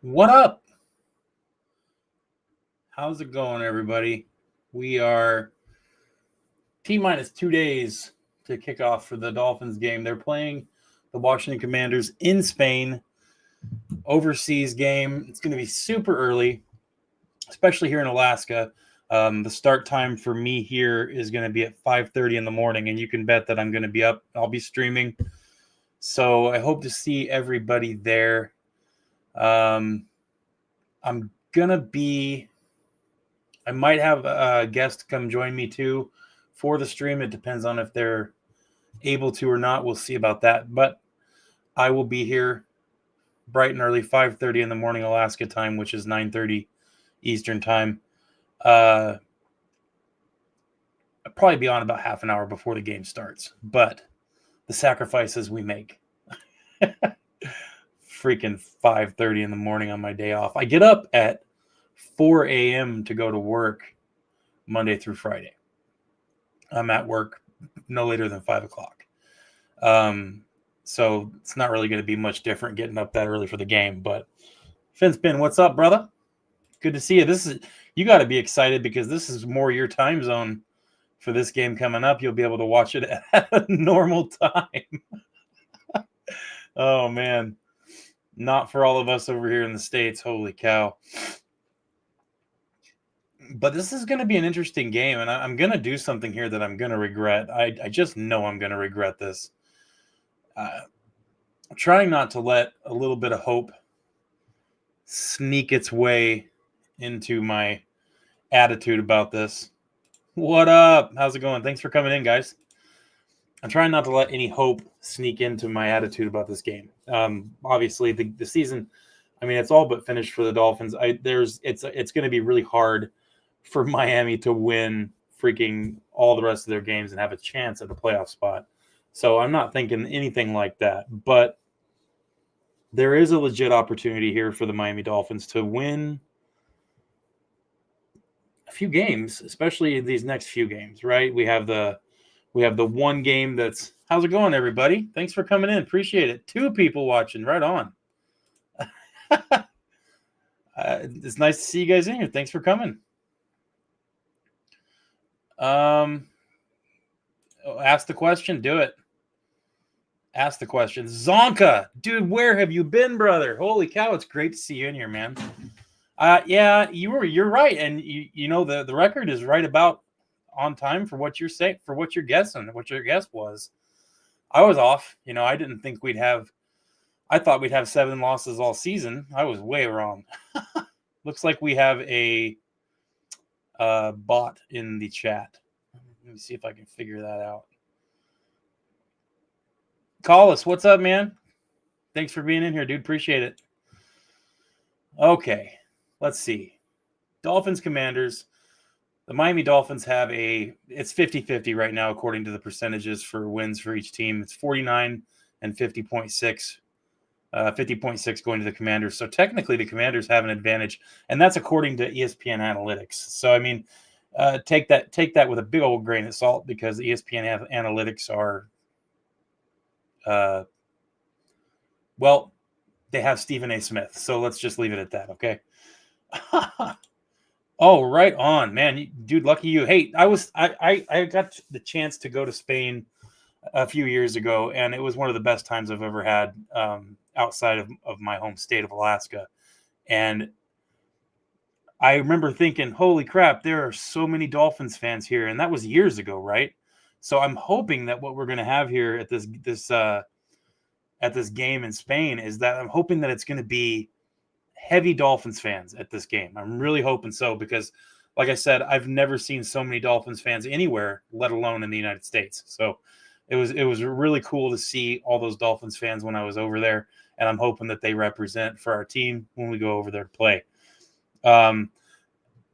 What up? How's it going, everybody? We are T-minus 2 days to kick off for the Dolphins game. They're playing the Washington Commanders in Spain, overseas game. It's going to be super early, especially here in Alaska. The start time for me here is going to be at 5:30 in the morning, and you can bet that I'm going to be up. I'll be streaming. So I hope to see everybody there. I'm I might have a guest come join me too for the stream. It depends on if they're able to or not. We'll see about that. But I will be here bright and early, 5:30 in the morning Alaska time, which is 9:30 Eastern time. I'll probably be on about half an hour before the game starts. But the sacrifices we make. Freaking 5:30 in the morning on my day off. I get up at 4 a.m. to go to work Monday through Friday. I'm at work no later than 5 o'clock. So it's not really going to be much different getting up that early for the game. But Finspin, what's up, brother? Good to see you. You got to be excited because this is more your time zone for this game coming up. You'll be able to watch it at a normal time. Oh, man. Not for all of us over here in the States. Holy cow. But this is going to be an interesting game, and I'm going to do something here that I'm going to regret. I just know I'm going to regret this. I'm trying not to let a little bit of hope sneak its way into my attitude about this. What up? How's it going? Thanks for coming in, guys. I'm trying not to let any hope sneak into my attitude about this game. Obviously, the season, I mean, it's all but finished for the Dolphins. It's going to be really hard for Miami to win freaking all the rest of their games and have a chance at a playoff spot. So I'm not thinking anything like that. But there is a legit opportunity here for the Miami Dolphins to win a few games, especially these next few games, right? We have the one game that's – how's it going, everybody? Thanks for coming in. Appreciate it. 2 people watching. Right on. It's nice to see you guys in here. Thanks for coming. Ask the question. Do it. Ask the question. Zonka, dude, where have you been, brother? Holy cow, it's great to see you in here, man. Yeah, you're right, and you know the record is right about on time for what you're saying, for what you're guessing, what your guess was. I was off. I didn't think I thought we'd have 7 losses all season. I was way wrong. Looks like we have a bot in the chat. Let me see if I can figure that out. Collis, what's up, man? Thanks for being in here, dude. Appreciate it. Okay, let's see. Dolphins, Commanders. The Miami Dolphins have it's 50-50 right now, according to the percentages for wins for each team. It's 49 and 50.6. 50.6 going to the Commanders. So technically the Commanders have an advantage, and that's according to ESPN analytics. So, I mean, take that with a big old grain of salt because ESPN analytics are, well, they have Stephen A. Smith. So let's just leave it at that, okay? Oh, right on, man. Dude, lucky you. Hey, I got the chance to go to Spain a few years ago, and it was one of the best times I've ever had outside of my home state of Alaska. And I remember thinking, holy crap, there are so many Dolphins fans here. And that was years ago, right? So I'm hoping that what we're going to have here at this game in Spain is that I'm hoping that it's going to be heavy Dolphins fans at this game. I'm really hoping so because, like I said, I've never seen so many Dolphins fans anywhere, let alone in the United States. So it was really cool to see all those Dolphins fans when I was over there, and I'm hoping that they represent for our team when we go over there to play.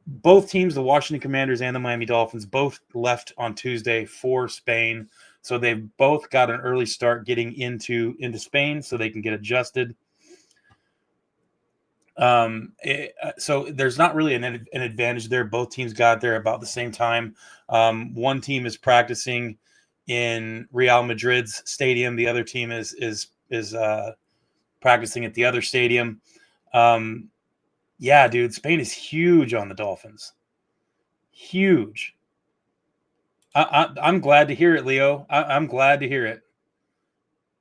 Both teams, the Washington Commanders and the Miami Dolphins, both left on Tuesday for Spain. So they've both got an early start getting into Spain so they can get adjusted. So there's not really an advantage there. Both teams got there about the same time. One team is practicing in Real Madrid's stadium. The other team is practicing at the other stadium. Um, yeah, dude, Spain is huge on the Dolphins. Huge. I'm glad to hear it, Leo. I'm glad to hear it.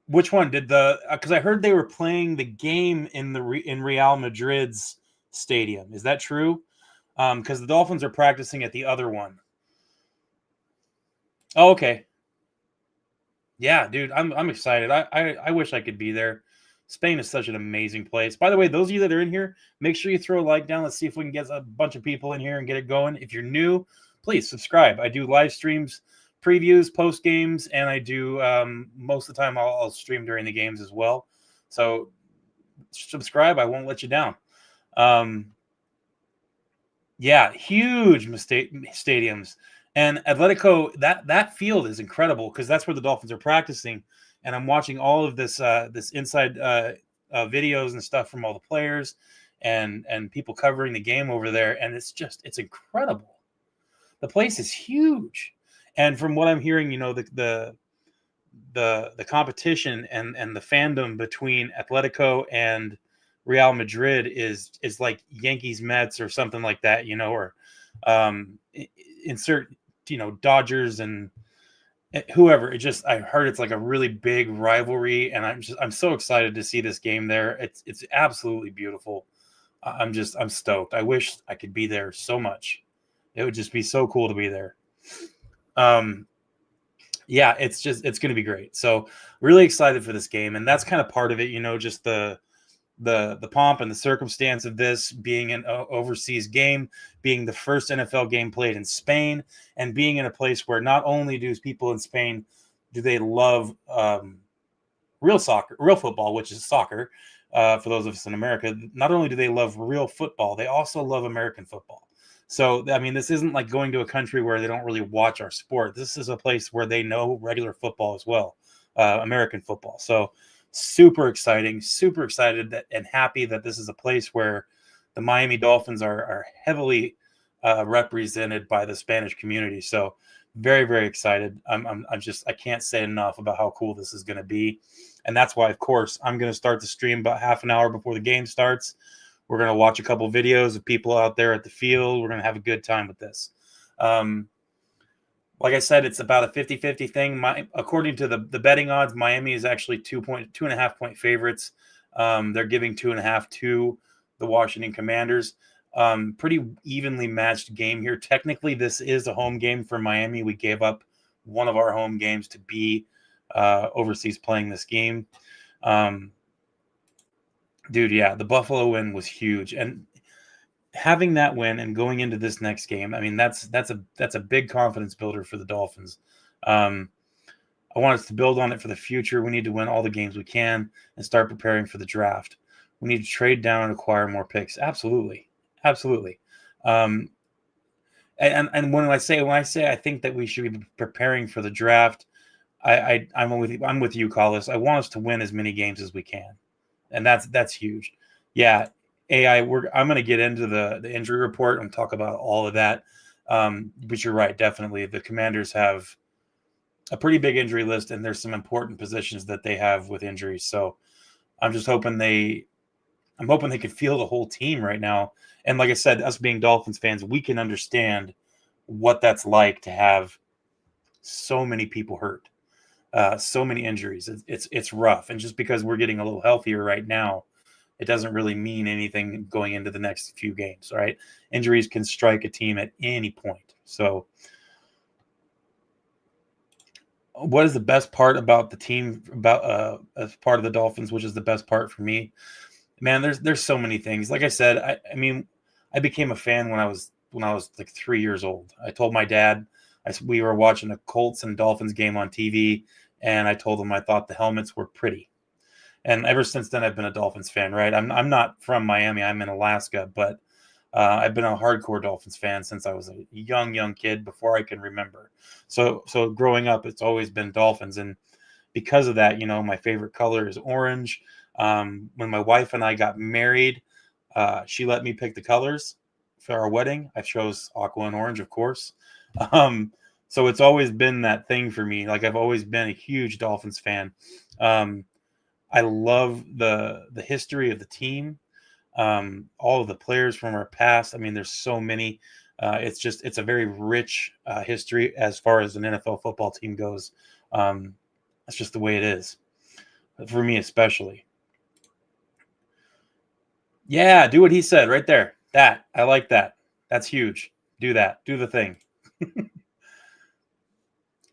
Which one did the? Because I heard they were playing the game in in Real Madrid's stadium. Is that true? Because the Dolphins are practicing at the other one. Oh, okay. Yeah, dude, I'm excited. I wish I could be there. Spain is such an amazing place. By the way, those of you that are in here, make sure you throw a like down. Let's see if we can get a bunch of people in here and get it going. If you're new, please subscribe. I do live streams, previews, post games, and I do most of the time I'll stream during the games as well. So subscribe. I won't let you down. Um, yeah, huge stadiums. And Atletico, that field is incredible because that's where the Dolphins are practicing. And I'm watching all of this inside videos and stuff from all the players and people covering the game over there, and it's incredible. The place is huge, and from what I'm hearing, the competition and the fandom between Atletico and Real Madrid is like Yankees Mets or something like that, or insert Dodgers and whoever. I heard it's like a really big rivalry, and I'm so excited to see this game there. It's absolutely beautiful. I'm stoked. I wish I could be there so much. It would just be so cool to be there. Yeah, it's going to be great. So really excited for this game, and that's kind of part of it. Just the pomp and the circumstance of this being an overseas game, being the first NFL game played in Spain, and being in a place where not only do people in Spain do they love real football, which is soccer. For those of us in America, not only do they love real football, they also love American football. So, I mean, this isn't like going to a country where they don't really watch our sport. This is a place where they know regular football as well, American football. So, super exciting, super excited and happy that this is a place where the Miami Dolphins are heavily represented by the Spanish community. So, very, very excited. I can't say enough about how cool this is going to be. And that's why, of course, I'm going to start the stream about half an hour before the game starts. We're going to watch a couple videos of people out there at the field. We're going to have a good time with this. Like I said, it's about a 50-50 thing. According to the betting odds, Miami is actually 2.5 point favorites. They're giving 2.5 to the Washington Commanders. Pretty evenly matched game here. Technically, this is a home game for Miami. We gave up one of our home games to be overseas playing this game. Dude, yeah, the Buffalo win was huge, and having that win and going into this next game, I mean, that's a big confidence builder for the Dolphins. I want us to build on it for the future. We need to win all the games we can and start preparing for the draft. We need to trade down and acquire more picks. Absolutely. And when I say I think that we should be preparing for the draft, I'm with you, Collis. I want us to win as many games as we can, and that's huge. Yeah, AI. I'm going to get into the injury report and talk about all of that. But you're right, definitely. The Commanders have a pretty big injury list, and there's some important positions that they have with injuries. So I'm just hoping I'm hoping they can feel the whole team right now. And like I said, us being Dolphins fans, we can understand what that's like to have so many people hurt, so many injuries. It's rough. And just because we're getting a little healthier right now, it doesn't really mean anything going into the next few games, right? Injuries can strike a team at any point. So what is the best part about the team, about as part of the Dolphins, which is the best part for me? Man, there's so many things. Like I said, I mean, I became a fan when I was like 3 years old. I told my dad, we were watching a Colts and Dolphins game on TV, and I told him I thought the helmets were pretty. And ever since then, I've been a Dolphins fan. Right? I'm not from Miami. I'm in Alaska, but I've been a hardcore Dolphins fan since I was a young kid, before I can remember. So growing up, it's always been Dolphins, and because of that, my favorite color is orange. When my wife and I got married, she let me pick the colors for our wedding. I chose aqua and orange, of course. So it's always been that thing for me. Like, I've always been a huge Dolphins fan. I love the history of the team. all of the players from our past. I mean, there's so many. It's a very rich history as far as an NFL football team goes. That's just the way it is for me, especially. Yeah, do what he said right there. That I like that. That's huge. Do that. Do the thing.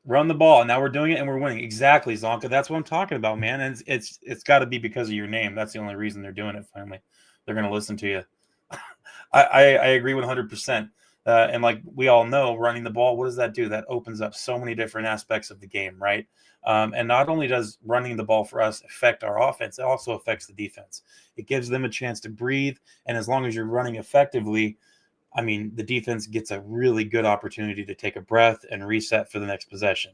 Run the ball. And now we're doing it and we're winning. Exactly, Zonka. That's what I'm talking about, man. And it's got to be because of your name. That's the only reason they're doing it. Finally, they're going to listen to you. I agree 100%. And like we all know, running the ball, what does that do? That opens up so many different aspects of the game, right? And not only does running the ball for us affect our offense, it also affects the defense. It gives them a chance to breathe. And as long as you're running effectively, I mean, the defense gets a really good opportunity to take a breath and reset for the next possession.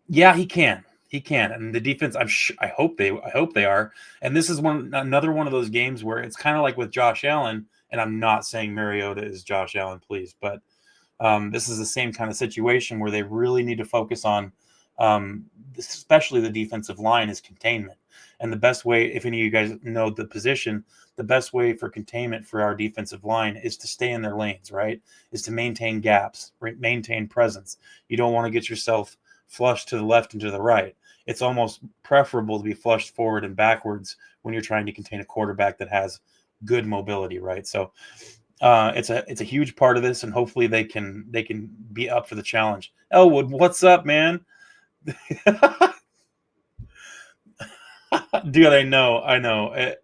Yeah, he can. He can. And the defense, I hope they are. And this is another one of those games where it's kind of like with Josh Allen. And I'm not saying Mariota is Josh Allen, please, but this is the same kind of situation where they really need to focus on, especially the defensive line, is containment. And the best way, if any of you guys know the position, the best way for containment for our defensive line is to stay in their lanes, right? Is to maintain gaps, maintain presence. You don't want to get yourself flushed to the left and to the right. It's almost preferable to be flushed forward and backwards when you're trying to contain a quarterback that has good mobility, right? So it's a huge part of this, and hopefully they can be up for the challenge. Elwood, what's up, man? Dude, I know.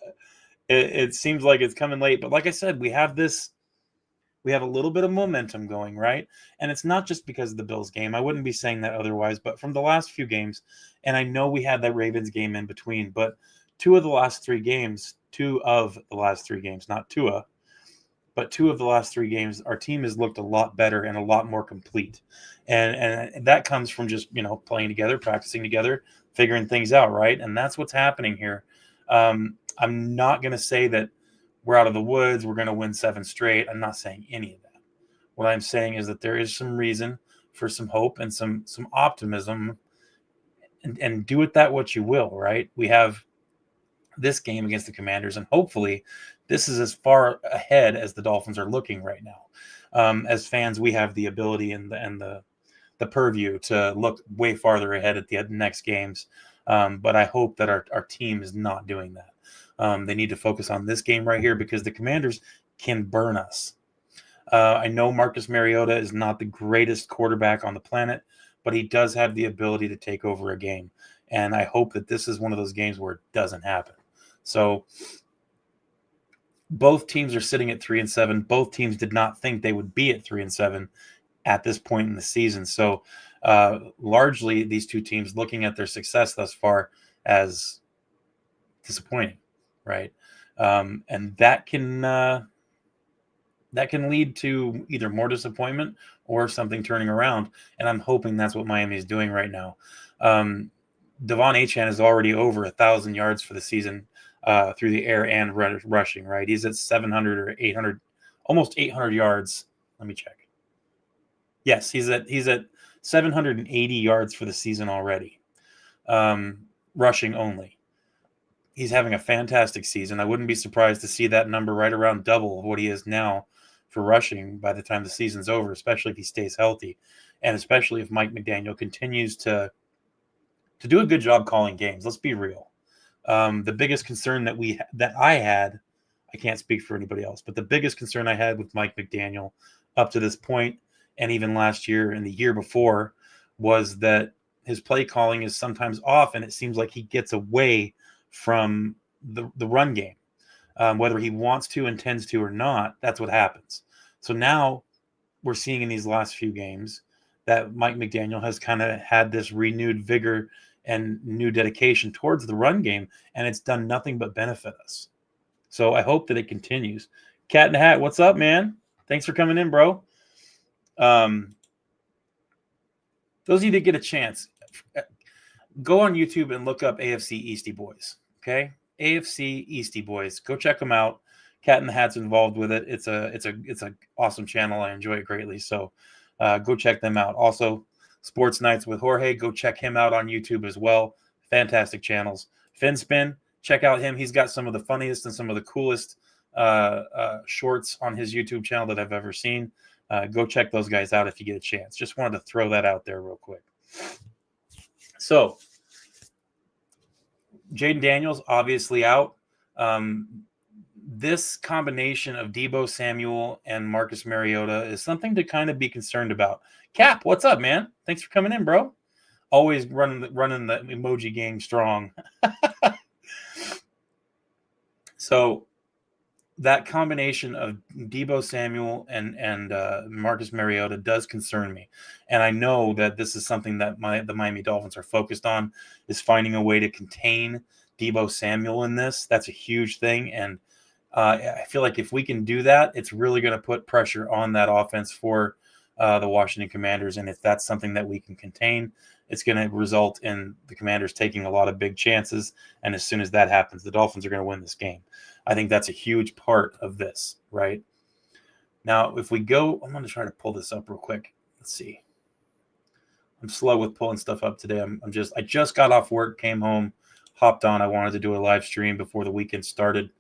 It seems like it's coming late, but like I said, we have a little bit of momentum going, right? And it's not just because of the Bills game. I wouldn't be saying that otherwise, but from the last few games, and I know we had that Ravens game in between, but two of the last three games, not Tua, but two of the last three games, our team has looked a lot better and a lot more complete. And that comes from just, playing together, practicing together, figuring things out, right? And that's what's happening here. I'm not going to say that we're out of the woods, we're going to win 7 straight. I'm not saying any of that. What I'm saying is that there is some reason for some hope and some optimism, and do with that what you will, right? We have this game against the Commanders, and hopefully this is as far ahead as the Dolphins are looking right now. As fans, we have the ability and the purview to look way farther ahead at the next games. But I hope that our team is not doing that. They need to focus on this game right here because the Commanders can burn us. I know Marcus Mariota is not the greatest quarterback on the planet, but he does have the ability to take over a game. And I hope that this is one of those games where it doesn't happen. So both teams are sitting at 3-7. Both teams did not think they would be at 3-7 at this point in the season. So largely these two teams looking at their success thus far as disappointing, right? And that can lead to either more disappointment or something turning around. And I'm hoping that's what Miami is doing right now. Devon Achane is already over 1,000 yards for the season through the air and rushing, right? He's at 700 or 800, almost 800 yards. Let me check. Yes, he's at 780 yards for the season already, rushing only. He's having a fantastic season. I wouldn't be surprised to see that number right around double of what he is now for rushing by the time the season's over, especially if he stays healthy, and especially if Mike McDaniel continues to do a good job calling games. Let's be real. The biggest concern that I had, I can't speak for anybody else, but the biggest concern I had with Mike McDaniel up to this point, and even last year and the year before, was that his play calling is sometimes off, and it seems like he gets away from the run game. Whether he wants to, intends to, or not, that's what happens. So now we're seeing in these last few games that Mike McDaniel has kind of had this renewed vigor and new dedication towards the run game, and it's done nothing but benefit us. So I hope that it continues. Cat in the Hat, what's up, man? Thanks for coming in, bro. Those of you that get a chance, go on YouTube and look up AFC Eastie Boys, okay? AFC Eastie Boys. Go check them out. Cat in the Hat's involved with it. It's a awesome channel. I enjoy it greatly. So go check them out. Also, Sports Nights with Jorge. Go check him out on YouTube as well. Fantastic channels. FinSpin, check out him. He's got some of the funniest and some of the coolest shorts on his YouTube channel that I've ever seen. Go check those guys out if you get a chance. Just wanted to throw that out there real quick. So, Jaden Daniels obviously out. This combination of Deebo Samuel and Marcus Mariota is something to kind of be concerned about. Cap, what's up, man? Thanks for coming in, bro. Always running the emoji game strong. So that combination of Deebo Samuel and Marcus Mariota does concern me. And I know that this is something that the Miami Dolphins are focused on, is finding a way to contain Deebo Samuel in this. That's a huge thing. And I feel like if we can do that, it's really going to put pressure on that offense for the Washington Commanders. And if that's something that we can contain, it's going to result in the Commanders taking a lot of big chances. And as soon as that happens, the Dolphins are going to win this game. I think that's a huge part of this, right? Now, if we go, I'm going to try to pull this up real quick. Let's see. I'm slow with pulling stuff up today. I just got off work, came home, hopped on. I wanted to do a live stream before the weekend started.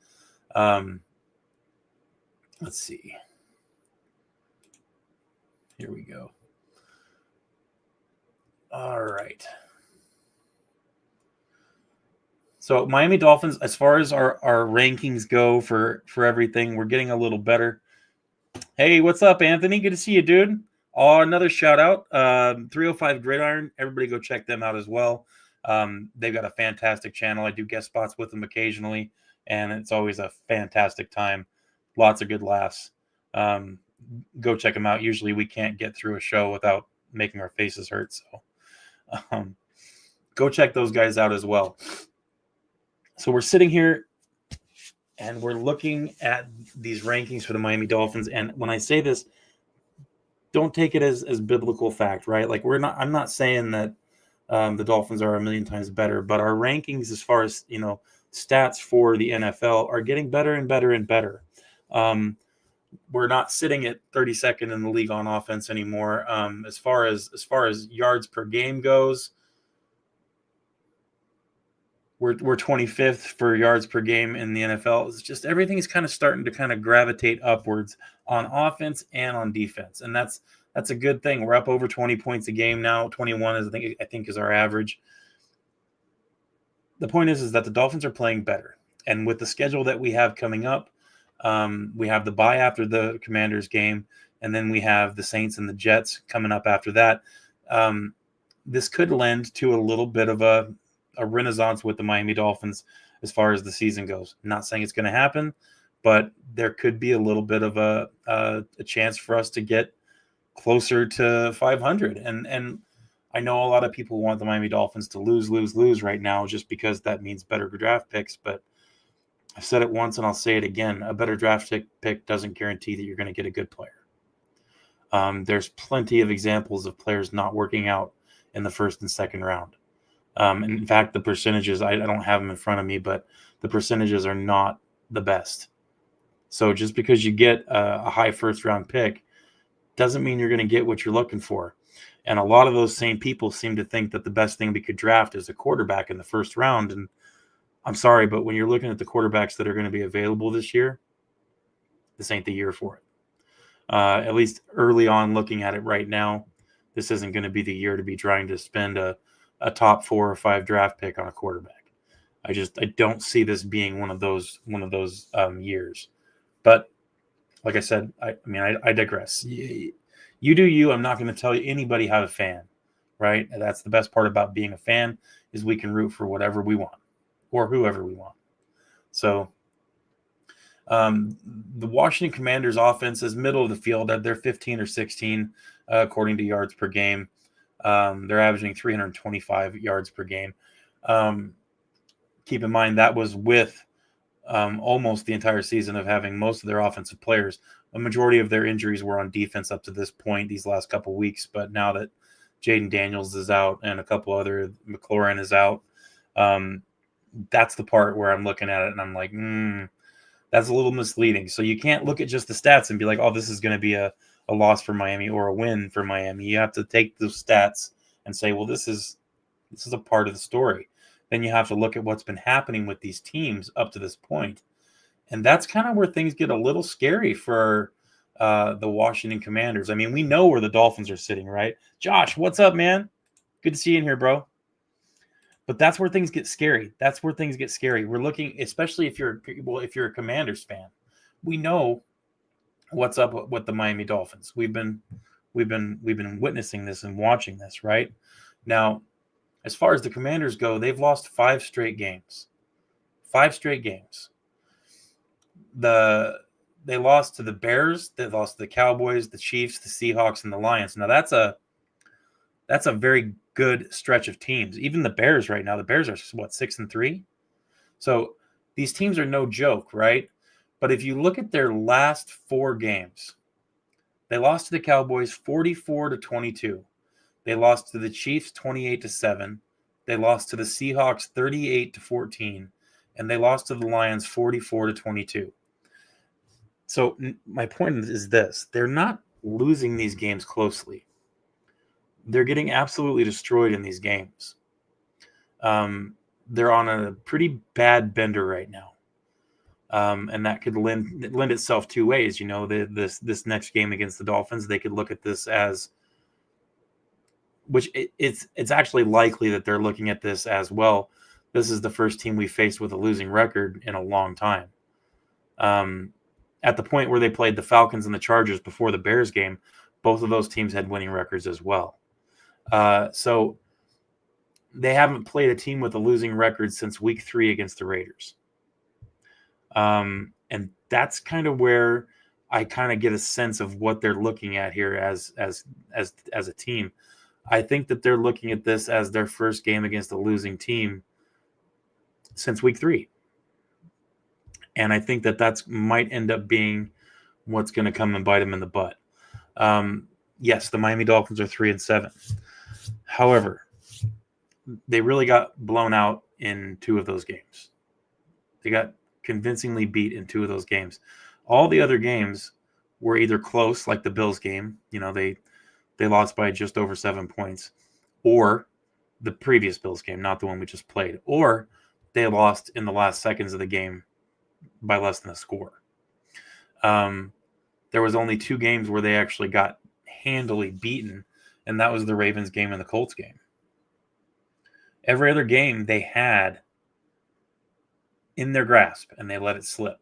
Let's see. Here we go. All right. So Miami Dolphins, as far as our rankings go for everything, we're getting a little better. Hey, what's up, Anthony? Good to see you, dude. Oh, another shout out. 305 Gridiron. Everybody go check them out as well. They've got a fantastic channel. I do guest spots with them occasionally, and it's always a fantastic time. Lots of good laughs. Go check them out. Usually we can't get through a show without making our faces hurt. So go check those guys out as well. So we're sitting here and we're looking at these rankings for the Miami Dolphins. And when I say this, don't take it as biblical fact, right? Like I'm not saying that the Dolphins are a million times better, but our rankings as far as, stats for the NFL are getting better and better and better. We're not sitting at 32nd in the league on offense anymore. As far as yards per game goes, we're 25th for yards per game in the NFL. It's just everything's kind of starting to kind of gravitate upwards on offense and on defense, and that's a good thing. We're up over 20 points a game now. 21 is I think is our average. The point is that the Dolphins are playing better, and with the schedule that we have coming up, we have the bye after the Commanders game, and then we have the Saints and the Jets coming up after that. This could lend to a little bit of a renaissance with the Miami Dolphins as far as the season goes. I'm not saying it's going to happen, but there could be a little bit of a chance for us to get closer to 500. And I know a lot of people want the Miami Dolphins to lose right now just because that means better draft picks, but I've said it once and I'll say it again. A better draft pick doesn't guarantee that you're going to get a good player. There's plenty of examples of players not working out in the first and second round. In fact, the percentages, I don't have them in front of me, but the percentages are not the best. So just because you get a high first-round pick doesn't mean you're going to get what you're looking for. And a lot of those same people seem to think that the best thing we could draft is a quarterback in the first round. And I'm sorry, but when you're looking at the quarterbacks that are going to be available this year, this ain't the year for it. At least early on, looking at it right now, this isn't going to be the year to be trying to spend a top 4 or 5 draft pick on a quarterback. I don't see this being one of those years. But like I said, I digress. You do you. I'm not going to tell anybody how to fan, right? And that's the best part about being a fan is we can root for whatever we want or whoever we want. So the Washington Commanders offense is middle of the field. They're 15 or 16 according to yards per game. They're averaging 325 yards per game. Keep in mind that was with almost the entire season of having most of their offensive players. A majority of their injuries were on defense up to this point, these last couple of weeks. But now that Jaden Daniels is out and a couple other, McLaurin is out, that's the part where I'm looking at it and I'm like, that's a little misleading. So you can't look at just the stats and be like, oh, this is going to be a loss for Miami or a win for Miami. You have to take those stats and say, well, this is a part of the story. then you have to look at what's been happening with these teams up to this point. And that's kind of where things get a little scary for the Washington Commanders. I mean, we know where the Dolphins are sitting, right? Josh, what's up, man? Good to see you in here, bro. But that's where things get scary. That's where things get scary. We're looking, especially if you're a Commanders fan. We know what's up with the Miami Dolphins. We've been witnessing this and watching this, right? Now, as far as the Commanders go, they've lost 5 straight games. 5 straight games. They lost to the Bears, they lost to the Cowboys, the Chiefs, the Seahawks, and the Lions. Now that's a very good stretch of teams. Even the Bears right now, the Bears are what, 6-3? So these teams are no joke, right? But if you look at their last 4 games, they lost to the Cowboys 44-22. They lost to the Chiefs 28-7. They lost to the Seahawks 38-14, and they lost to the Lions 44-22. So my point is this: they're not losing these games closely. They're getting absolutely destroyed in these games. They're on a pretty bad bender right now. And that could lend itself 2 ways. You know, this next game against the Dolphins, they could look at this as, which it's actually likely that they're looking at this as, well, this is the first team we faced with a losing record in a long time. At the point where they played the Falcons and the Chargers before the Bears game, both of those teams had winning records as well. So they haven't played a team with a losing record since week 3 against the Raiders. And that's kind of where I kind of get a sense of what they're looking at here as a team. I think that they're looking at this as their first game against a losing team since week 3. And I think that might end up being what's going to come and bite them in the butt. Yes, the Miami Dolphins are 3-7. However, they really got blown out in 2 of those games. They got convincingly beat in 2 of those games. All the other games were either close, like the Bills game. You know, they lost by just over 7 points, or the previous Bills game, not the one we just played, or they lost in the last seconds of the game by less than a score. There was only 2 games where they actually got handily beaten, and that was the Ravens game and the Colts game. Every other game they had in their grasp, and they let it slip.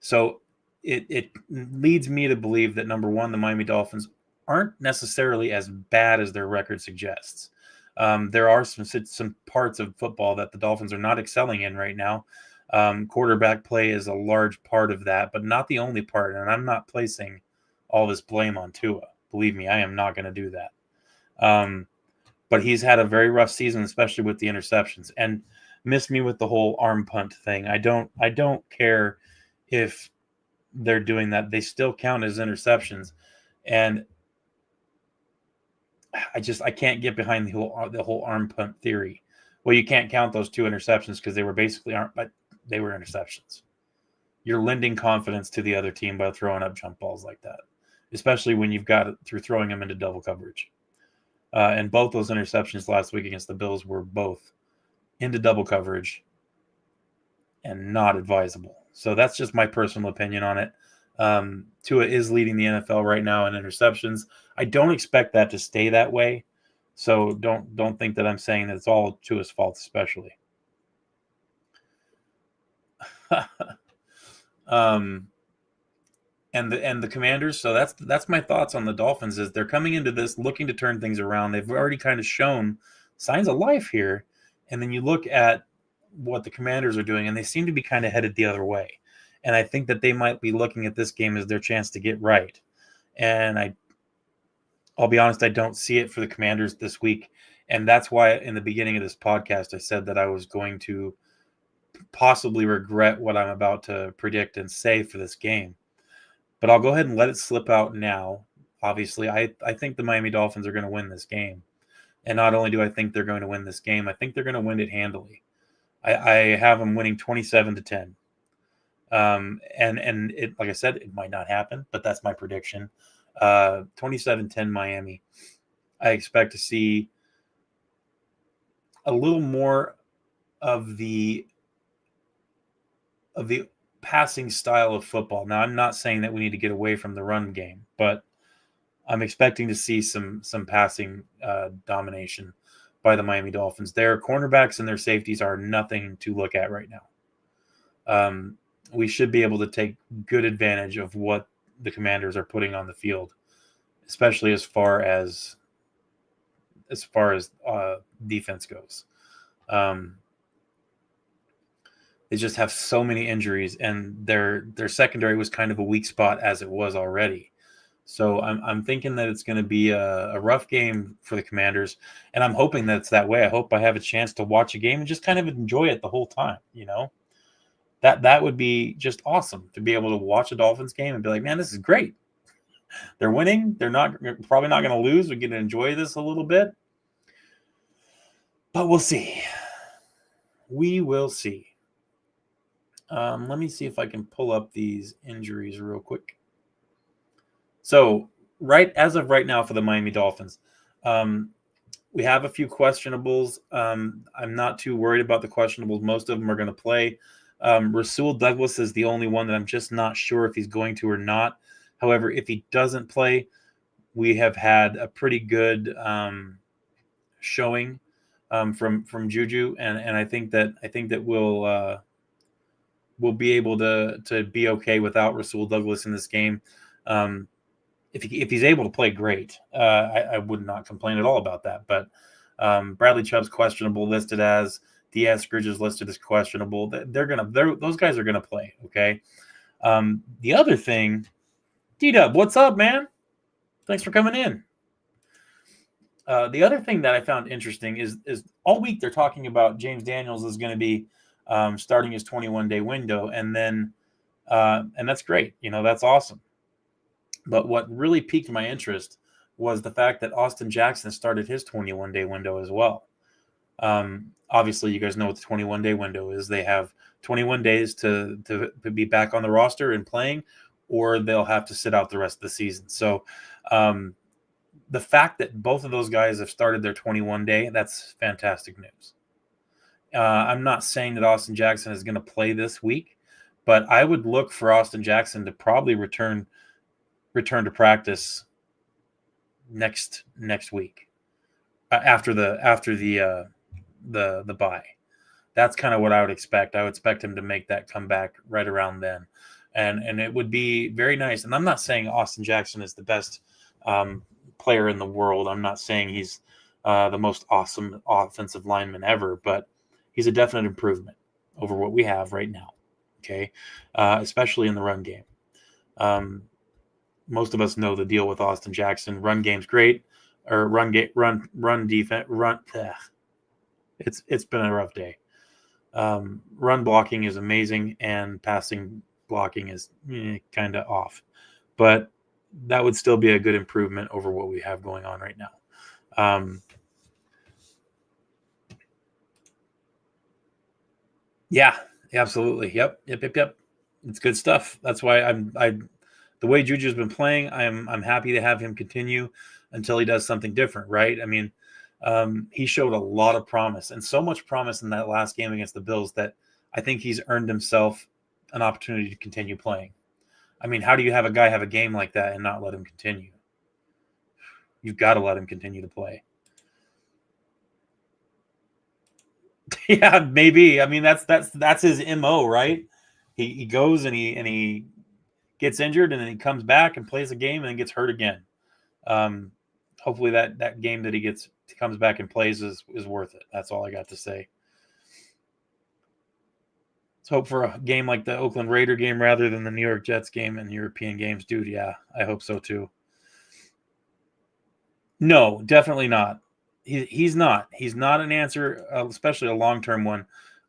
So it leads me to believe that, number one, the Miami Dolphins aren't necessarily as bad as their record suggests. There are some parts of football that the Dolphins are not excelling in right now. Quarterback play is a large part of that, but not the only part. And I'm not placing all this blame on Tua. Believe me, I am not going to do that. But he's had a very rough season, especially with the interceptions, and missed me with the whole arm punt thing. I don't care if they're doing that. They still count as interceptions. And I can't get behind the whole arm punt theory. Well, you can't count those 2 interceptions because they were basically but they were interceptions. You're lending confidence to the other team by throwing up jump balls like that, especially when you've got it through throwing them into double coverage. And both those interceptions last week against the Bills were both into double coverage and not advisable. So that's just my personal opinion on it. Tua is leading the NFL right now in interceptions. I don't expect that to stay that way. So don't think that I'm saying that it's all Tua's fault, especially. And the Commanders. So that's my thoughts on the Dolphins. Is they're coming into this looking to turn things around. They've already kind of shown signs of life here, and then you look at what the Commanders are doing, and they seem to be kind of headed the other way. And I think that they might be looking at this game as their chance to get right. And I'll be honest, I don't see it for the Commanders this week. And that's why in the beginning of this podcast, I said that I was going to possibly regret what I'm about to predict and say for this game. But I'll go ahead and let it slip out now. Obviously, I think the Miami Dolphins are going to win this game. And not only do I think they're going to win this game, I think they're going to win it handily. I have them winning 27-10. And it, like I said, it might not happen, but that's my prediction. 27-10 Miami. I expect to see a little more of the passing style of football. Now, I'm not saying that we need to get away from the run game, but I'm expecting to see some passing domination by the Miami Dolphins. Their cornerbacks and their safeties are nothing to look at right now. We should be able to take good advantage of what the Commanders are putting on the field, especially as far as defense goes. They just have so many injuries, and their secondary was kind of a weak spot as it was already. So I'm thinking that it's going to be a rough game for the Commanders, and I'm hoping that it's that way. I hope I have a chance to watch a game and just kind of enjoy it the whole time. That would be just awesome to be able to watch a Dolphins game and be like, man, this is great. They're winning. They're probably not going to lose. We get to enjoy this a little bit, but we'll see. We will see. Let me see if I can pull up these injuries real quick. So, as of right now for the Miami Dolphins, we have a few questionables. I'm not too worried about the questionables. Most of them are going to play. Rasul Douglas is the only one that I'm just not sure if he's going to or not. However, if he doesn't play, we have had a pretty good showing from Juju, and I think that we'll be able to be okay without Rasul Douglas in this game. If he's able to play, great. I would not complain at all about that. But Bradley Chubb's questionable, listed as. Diaz Scridge is listed as questionable. Those guys are gonna play. Okay. The other thing, D-Dub, what's up, man? Thanks for coming in. The other thing that I found interesting is all week they're talking about James Daniels is going to be starting his 21-day window, and that's great. That's awesome. But what really piqued my interest was the fact that Austin Jackson started his 21-day window as well. Obviously, you guys know what the 21-day window is. They have 21 days to be back on the roster and playing, or they'll have to sit out the rest of the season. So the fact that both of those guys have started their 21-day, that's fantastic news. I'm not saying that Austin Jackson is going to play this week, but I would look for Austin Jackson to probably return to practice next week after the bye. That's kind of what I would expect. I would expect him to make that comeback right around then, and it would be very nice. And I'm not saying Austin Jackson is the best player in the world. I'm not saying he's the most awesome offensive lineman ever, but he's a definite improvement over what we have right now. Okay, especially in the run game. Most of us know the deal with Austin Jackson. Run game's great, or run defense. It's been a rough day. Run blocking is amazing, and passing blocking is kind of off, but that would still be a good improvement over what we have going on right now. Yeah, absolutely. Yep. It's good stuff. That's why the way Juju's been playing, I'm happy to have him continue until he does something different, right? I mean, he showed a lot of promise, and so much promise in that last game against the Bills that I think he's earned himself an opportunity to continue playing. I mean, how do you have a guy have a game like that and not let him continue? You've got to let him continue to play. Yeah, maybe. I mean, that's his MO, right? He goes and he gets injured, and then he comes back and plays a game and then gets hurt again. Hopefully that game that he comes back and plays is worth it. That's all I got to say. Let's hope for a game like the Oakland Raider game rather than the New York Jets game and European games, dude. Yeah, I hope so too. No, definitely not. He's not. He's not an answer, especially a long-term one.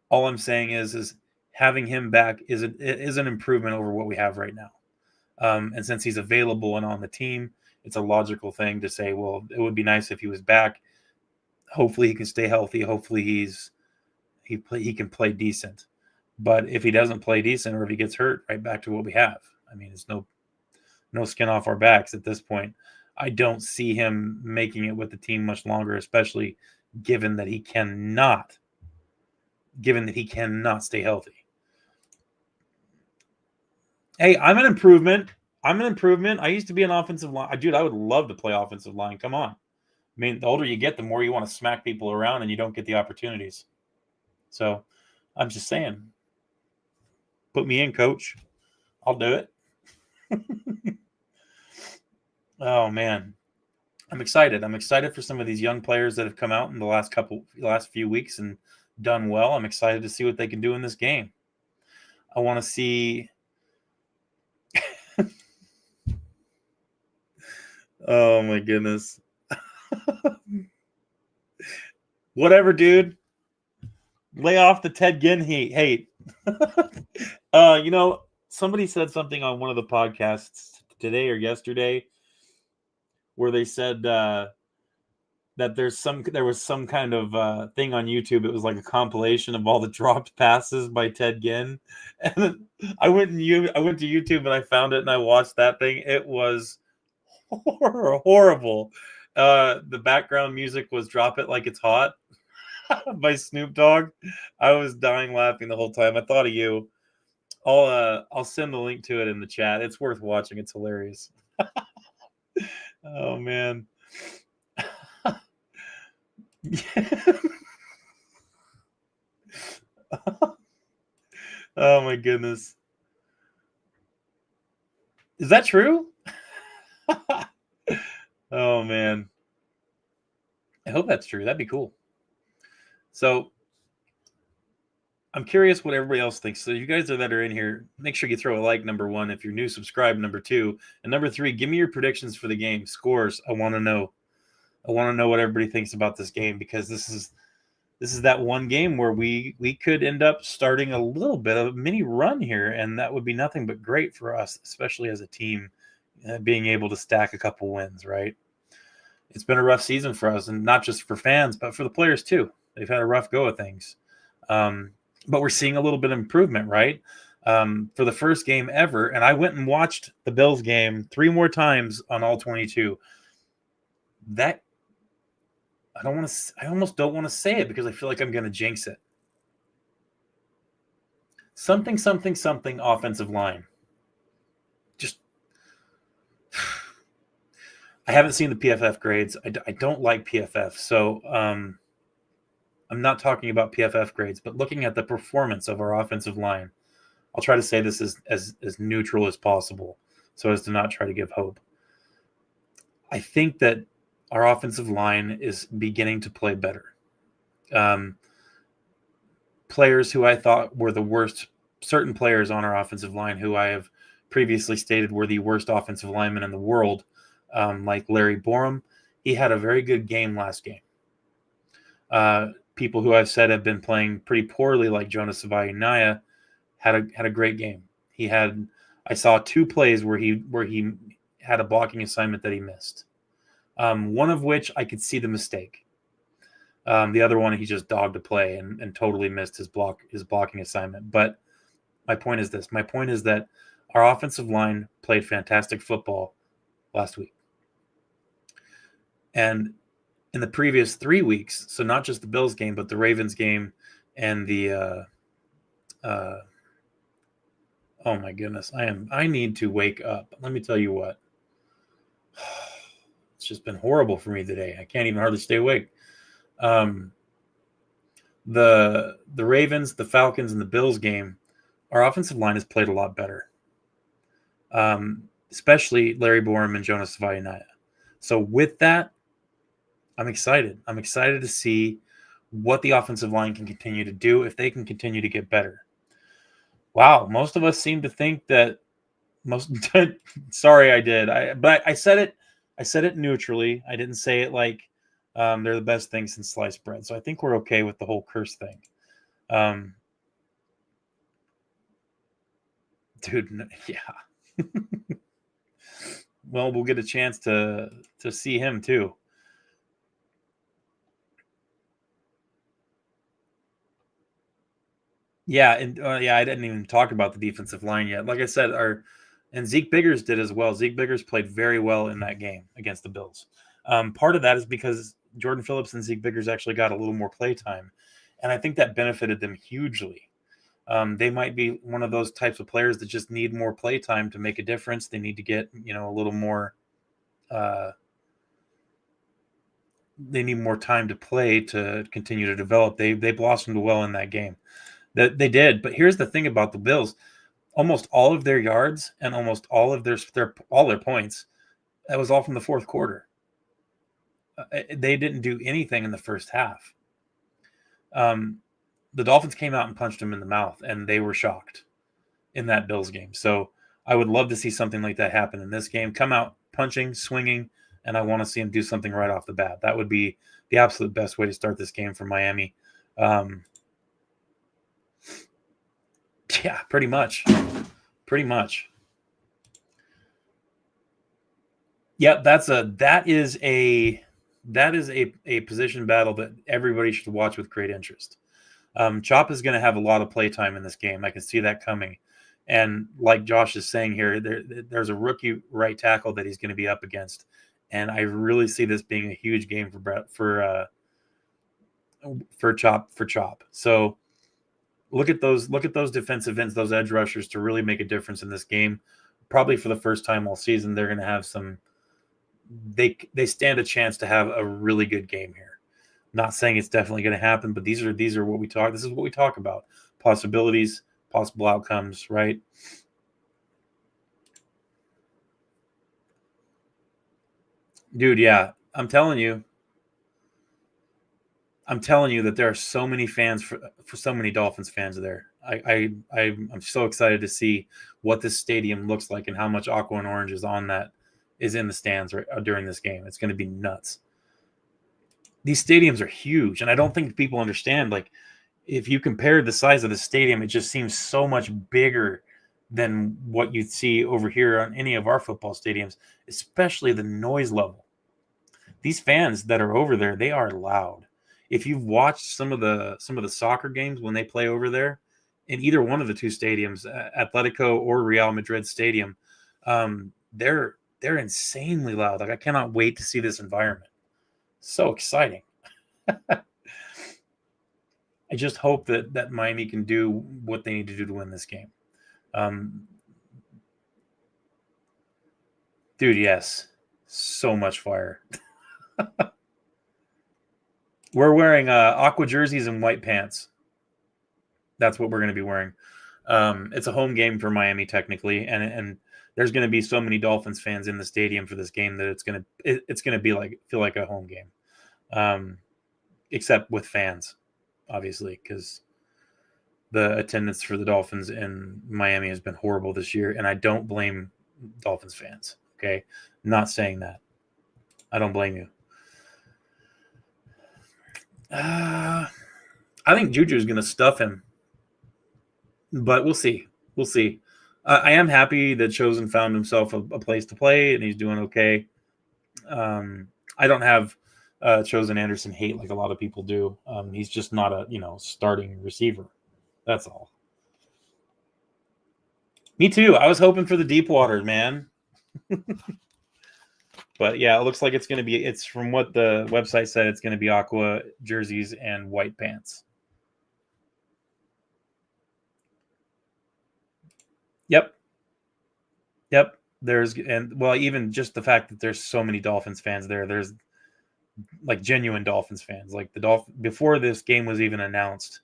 All I'm saying is having him back is an improvement over what we have right now. And since he's available and on the team, it's a logical thing to say, well, it would be nice if he was back. Hopefully he can stay healthy. Hopefully he can play decent. But if he doesn't play decent or if he gets hurt, right back to what we have. I mean, it's no skin off our backs at this point. I don't see him making it with the team much longer, especially given that he cannot stay healthy. Hey, I'm an improvement. I used to be an offensive line. Dude, I would love to play offensive line. Come on. I mean, the older you get, the more you want to smack people around and you don't get the opportunities. So I'm just saying, put me in, coach. I'll do it. Oh, man. I'm excited. I'm excited for some of these young players that have come out in the last few weeks and done well. I'm excited to see what they can do in this game. I want to see. Oh my goodness. Whatever, dude. Lay off the Ted Ginn hate. Somebody said something on one of the podcasts today or yesterday where they said that there was some kind of thing on YouTube. It was like a compilation of all the dropped passes by Ted Ginn. And I went to YouTube and I found it and I watched that thing. It was horrible. The background music was "Drop It Like It's Hot" by Snoop Dogg. I was dying laughing the whole time. I thought of you. I'll send the link to it in the chat. It's worth watching. It's hilarious. Oh man. Oh my goodness. Is that true? Oh man. I hope that's true. That'd be cool. So I'm curious what everybody else thinks. So you guys that are in here, make sure you throw a like, number one. If you're new, subscribe, number two. And number three, give me your predictions for the game. Scores. I want to know. I want to know what everybody thinks about this game, because this is that one game where we could end up starting a little bit of a mini run here, and that would be nothing but great for us, especially as a team, being able to stack a couple wins, right? It's been a rough season for us, and not just for fans, but for the players too. They've had a rough go of things. But we're seeing a little bit of improvement, right? For the first game ever, and I went and watched the Bills game 3 more times on all 22. That I almost don't want to say it because I feel like I'm going to jinx it. Something offensive line. Just, I haven't seen the PFF grades. I don't like PFF, so I'm not talking about PFF grades, but looking at the performance of our offensive line. I'll try to say this as neutral as possible so as to not try to give hope. I think that our offensive line is beginning to play better. Players who I thought were the worst, certain players on our offensive line who I have previously stated were the worst offensive linemen in the world, like Larry Borum, he had a very good game last game. People who I've said have been playing pretty poorly, like Jonas Savaiinaya, had a great game. I saw 2 plays where he had a blocking assignment that he missed. One of which I could see the mistake. The other one, he just dogged a play and totally missed his blocking assignment. But my point is this. My point is that our offensive line played fantastic football last week. And in the previous 3 weeks, so not just the Bills game, but the Ravens game and the oh my goodness, I need to wake up. Let me tell you what. It's just been horrible for me today. I can't even hardly stay awake. The Ravens, the Falcons, and the Bills game, our offensive line has played a lot better. Especially Larry Borum and Jonas Savaiinaya. So with that, I'm excited. I'm excited to see what the offensive line can continue to do if they can continue to get better. Wow, most of us seem to think that sorry, I did. But I said it neutrally. I didn't say it like they're the best thing since sliced bread. So I think we're okay with the whole curse thing. Dude, yeah. Well, we'll get a chance to see him too. Yeah, and I didn't even talk about the defensive line yet. Like I said, and Zeke Biggers did as well. Zeke Biggers played very well in that game against the Bills. Part of that is because Jordan Phillips and Zeke Biggers actually got a little more play time, and I think that benefited them hugely. They might be one of those types of players that just need more play time to make a difference. They need to get, a little more. They need more time to play to continue to develop. They blossomed well in that game. That they did. But here's the thing about the Bills: almost all of their yards and almost all of all their points, that was all from the fourth quarter. They didn't do anything in the first half. The Dolphins came out and punched them in the mouth, and they were shocked in that Bills game. So I would love to see something like that happen in this game. Come out punching, swinging, and I want to see them do something right off the bat. That would be the absolute best way to start this game for Miami. Yeah, pretty much. Pretty much. Yep, that is a position battle that everybody should watch with great interest. Chop is going to have a lot of play time in this game. I can see that coming. And like Josh is saying here, there's a rookie right tackle that he's going to be up against, and I really see this being a huge game for Chop. So look at those defensive ends, those edge rushers to really make a difference in this game. Probably for the first time all season, they're going to have some. They stand a chance to have a really good game here. Not saying it's definitely going to happen, but these are what we talk. This is what we talk about: possibilities, possible outcomes, right? Dude, yeah, I'm telling you that there are so many fans for so many Dolphins fans there. I'm so excited to see what this stadium looks like and how much aqua and orange is in the stands during this game. It's going to be nuts. These stadiums are huge, and I don't think people understand. Like, if you compare the size of the stadium, it just seems so much bigger than what you'd see over here on any of our football stadiums, especially the noise level. These fans that are over there, they are loud. If you've watched some of the soccer games when they play over there, in either one of the two stadiums, Atletico or Real Madrid Stadium, they're insanely loud. Like, I cannot wait to see this environment. So exciting. I just hope that Miami can do what they need to do to win this game. Dude, yes. So much fire. We're wearing aqua jerseys and white pants. That's what we're going to be wearing. It's a home game for Miami, technically, and there's going to be so many Dolphins fans in the stadium for this game that it's going to feel like a home game, except with fans, obviously, because the attendance for the Dolphins in Miami has been horrible this year, and I don't blame Dolphins fans. Okay, not saying that. I don't blame you. I think Juju is going to stuff him, but we'll see. We'll see. I am happy that Chosen found himself a place to play, and he's doing okay. I don't have Chosen Anderson hate like a lot of people do. He's just not a starting receiver. That's all. Me too. I was hoping for the deep water, man. But yeah, it looks like it's from what the website said, it's going to be aqua jerseys and white pants. Yep. Even just the fact that there's so many Dolphins fans there's like genuine Dolphins fans. Like before this game was even announced,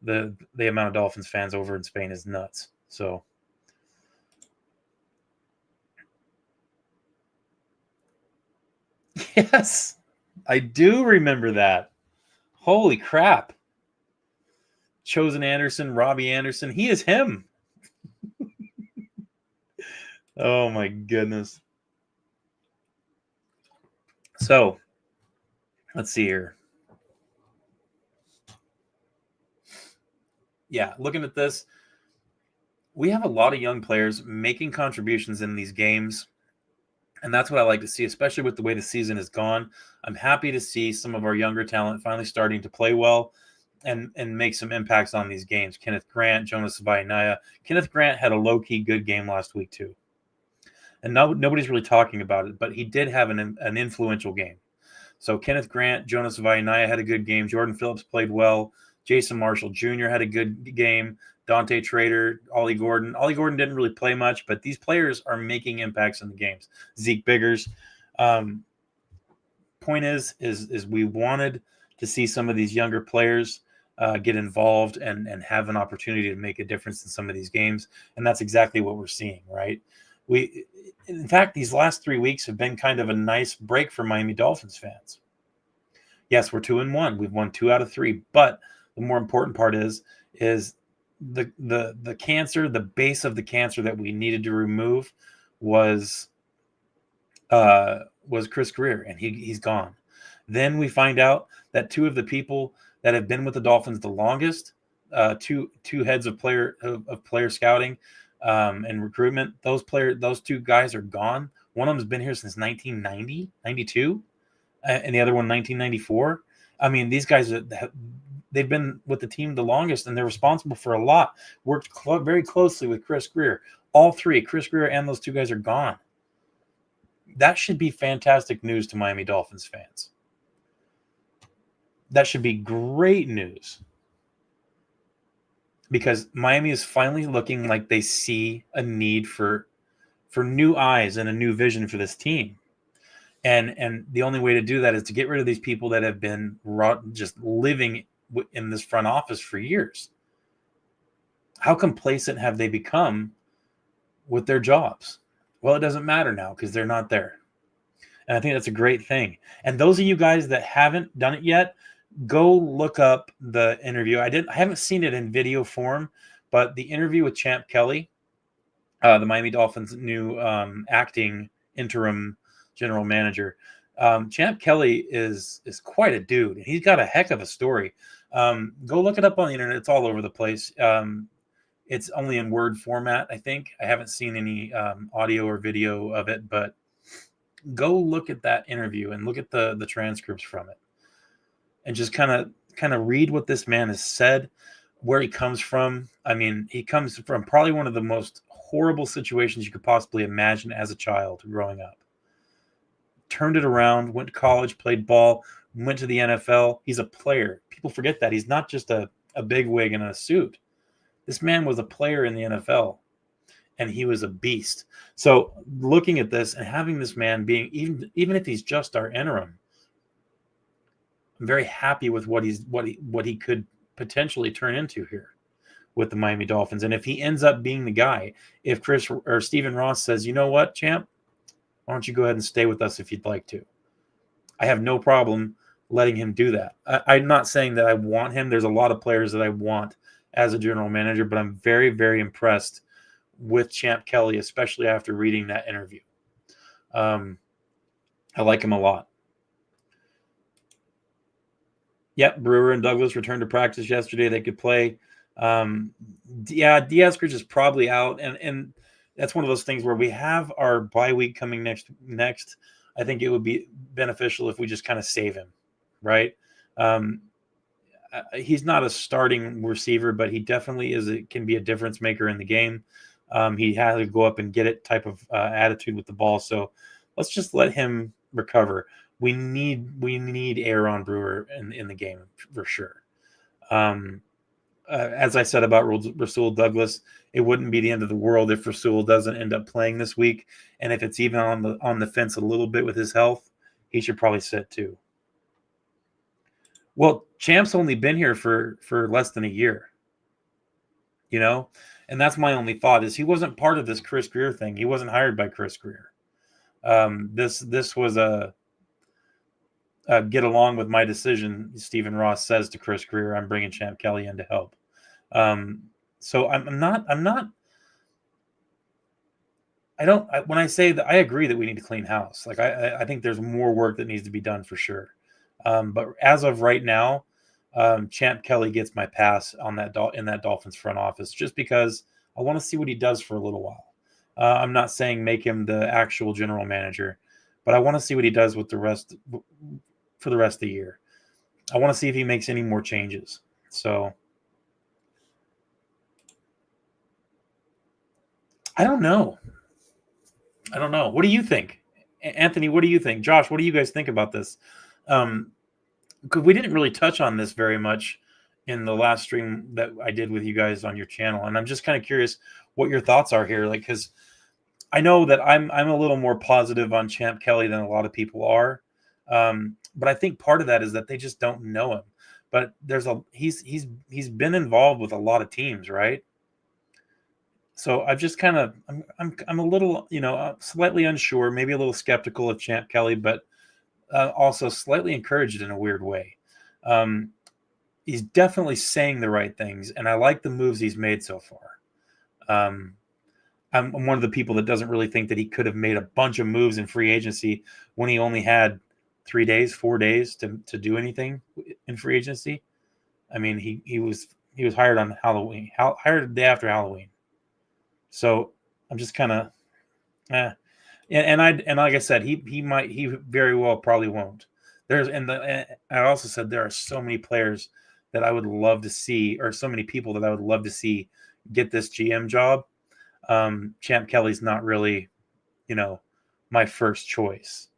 the amount of Dolphins fans over in Spain is nuts. So yes, I do remember that. Holy crap. Chosen Anderson, Robbie Anderson, he is him. Oh my goodness. So, let's see here. Yeah, looking at this, we have a lot of young players making contributions in these games. And that's what I like to see, especially with the way the season has gone. I'm happy to see some of our younger talent finally starting to play well and make some impacts on these games. Kenneth Grant, Jonas Savaiinaya. Kenneth Grant had a low-key good game last week too. And nobody's really talking about it, but he did have an influential game. So Kenneth Grant, Jonas Vainaya had a good game. Jordan Phillips played well. Jason Marshall Jr. had a good game. Dante Trader, Ollie Gordon. Ollie Gordon didn't really play much, but these players are making impacts in the games. Zeke Biggers. Point is we wanted to see some of these younger players get involved and have an opportunity to make a difference in some of these games, and that's exactly what we're seeing, right? In fact, these last 3 weeks have been kind of a nice break for Miami Dolphins fans. Yes, we're 2-1. We've won 2 out of 3, but the more important part is the cancer, the base of the cancer that we needed to remove was Chris Greer, and he's gone. Then we find out that 2 of the people that have been with the Dolphins the longest, two heads of player scouting and recruitment, those 2 guys are gone. One of them's been here since 1990, 92, and the other one 1994. I mean, these guys they've been with the team the longest, and they're responsible for a lot. Worked very closely with Chris Greer. All 3, Chris Greer and those 2 guys, are gone. That should be fantastic news to Miami Dolphins fans. That should be great news, because Miami is finally looking like they see a need for new eyes and a new vision for this team. And the only way to do that is to get rid of these people that have been just living in this front office for years. How complacent have they become with their jobs? Well, it doesn't matter now because they're not there. And I think that's a great thing. And those of you guys that haven't done it yet, go look up the interview. I haven't seen it in video form, but the interview with Champ Kelly, the Miami Dolphins' new acting interim general manager. Champ Kelly is quite a dude, and he's got a heck of a story. Go look it up on the internet. It's all over the place. It's only in Word format, I think. I haven't seen any audio or video of it, but go look at that interview and look at the transcripts from it, and just kind of read what this man has said, where he comes from. I mean, he comes from probably one of the most horrible situations you could possibly imagine as a child growing up. Turned it around, went to college, played ball, went to the NFL. He's a player. People forget that. He's not just a bigwig in a suit. This man was a player in the NFL, and he was a beast. So looking at this and having this man being, even if he's just our interim, I'm very happy with what he could potentially turn into here with the Miami Dolphins. And if he ends up being the guy, if Chris or Stephen Ross says, you know what, champ, why don't you go ahead and stay with us if you'd like to? I have no problem letting him do that. I'm not saying that I want him. There's a lot of players that I want as a general manager, but I'm very, very impressed with Champ Kelly, especially after reading that interview. I like him a lot. Yep, Brewer and Douglas returned to practice yesterday. They could play. Diaz is probably out, and that's one of those things where we have our bye week coming next. I think it would be beneficial if we just kind of save him, right? He's not a starting receiver, but he definitely can be a difference maker in the game. He has to go up and get it type of attitude with the ball. So let's just let him recover. We need Aaron Brewer in the game for sure. As I said about Rasul Douglas, it wouldn't be the end of the world if Rasul doesn't end up playing this week. And if it's even on the fence a little bit with his health, he should probably sit too. Well, Champ's only been here for less than a year, and that's my only thought is he wasn't part of this Chris Greer thing. He wasn't hired by Chris Greer. This was a get along with my decision. Stephen Ross says to Chris Greer, I'm bringing Champ Kelly in to help. So when I say that, I agree that we need to clean house. Like I think there's more work that needs to be done for sure. But as of right now, Champ Kelly gets my pass on in that Dolphins front office, just because I want to see what he does for a little while. I'm not saying make him the actual general manager, but I want to see what he does with for the rest of the year. I want to see if he makes any more changes. So I don't know. What do you think? Anthony, what do you think? Josh, what do you guys think about this? Because we didn't really touch on this very much in the last stream that I did with you guys on your channel, and I'm just kind of curious what your thoughts are here. Like, because I know that I'm a little more positive on Champ Kelly than a lot of people are, but I think part of that is that they just don't know him. But he's been involved with a lot of teams, right? So I've just kind of I'm a little slightly unsure, maybe a little skeptical of Champ Kelly, but also slightly encouraged in a weird way. Um, he's definitely saying the right things, and I like the moves he's made so far. I'm one of the people that doesn't really think that he could have made a bunch of moves in free agency when he only had 3 days, 4 days to do anything in free agency. I mean, he was hired on Halloween, hired the day after Halloween. So I'm just kind of, and like I said, he very well probably won't. And I also said there are so many players that I would love to see, or so many people that I would love to see get this GM job. Champ Kelly's not really, my first choice.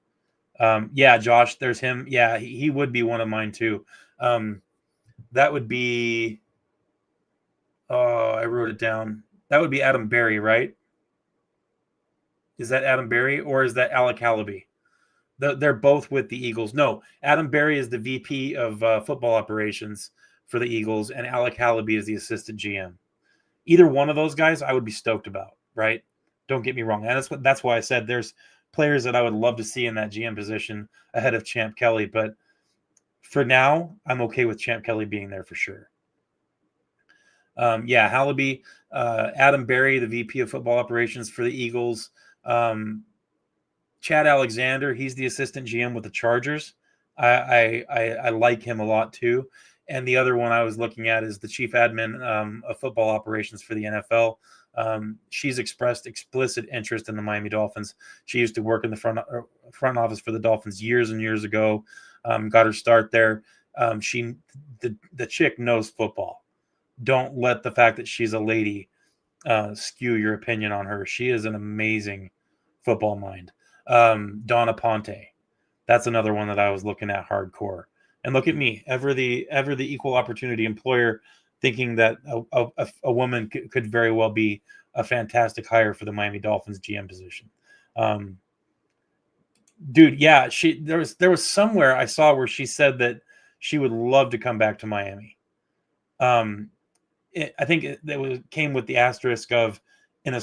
Yeah, Josh, there's him. Yeah, he would be one of mine too. That would be. Oh, I wrote it down. That would be Adam Berry, right? Is that Adam Berry or is that Alec Hallaby? They're both with the Eagles. No, Adam Berry is the VP of football operations for the Eagles, and Alec Hallaby is the assistant GM. Either one of those guys, I would be stoked about. Right? Don't get me wrong. And that's why I said there's players that I would love to see in that GM position ahead of Champ Kelly. But for now, I'm okay with Champ Kelly being there for sure. Yeah, Hallaby, Adam Berry, the VP of football operations for the Eagles. Chad Alexander, he's the assistant GM with the Chargers. I like him a lot too. And the other one I was looking at is the chief admin of football operations for the NFL. She's expressed explicit interest in the Miami Dolphins. She used to work in the front office for the Dolphins years and years ago. Got her start there. The chick knows football. Don't let the fact that she's a lady skew your opinion on her. She is an amazing football mind. Donna Ponte, that's another one that I was looking at hardcore. And look at me, ever the equal opportunity employer, thinking that a woman could very well be a fantastic hire for the Miami Dolphins GM position. Dude, yeah, there was somewhere I saw where she said that she would love to come back to Miami. I think it came with the asterisk of in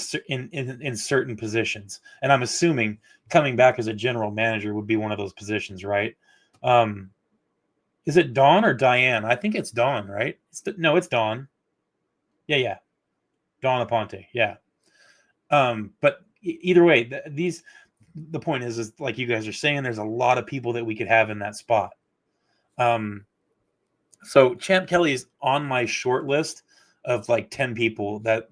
certain positions, and I'm assuming coming back as a general manager would be one of those positions, right? Is it Dawn or Diane? I think it's Dawn, right? No, it's Dawn. Yeah, Dawn Aponte. Yeah. But either way, the point is like you guys are saying, there's a lot of people that we could have in that spot. So Champ Kelly is on my short list of like 10 people that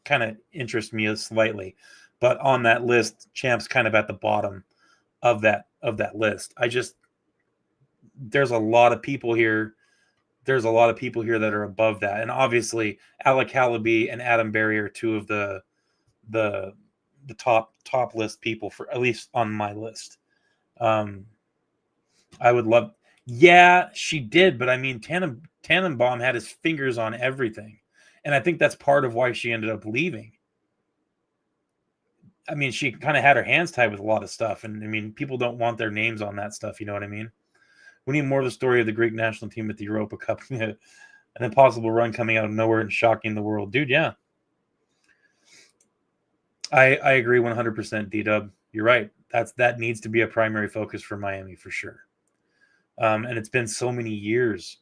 kind of interest me slightly, but on that list, Champ's kind of at the bottom of that list. There's a lot of people here. There's a lot of people here that are above that, and obviously Alec Hallaby and Adam Berry are two of the top list people, for at least on my list. I would love. Yeah, she did, but I mean, Tannenbaum had his fingers on everything, and I think that's part of why she ended up leaving. I mean, she kind of had her hands tied with a lot of stuff, and I mean, people don't want their names on that stuff. You know what I mean? We need more of the story of the Greek national team at the Europa Cup, an impossible run coming out of nowhere and shocking the world, dude. Yeah, I agree 100%. D-Dub, you're right. That needs to be a primary focus for Miami for sure. And it's been so many years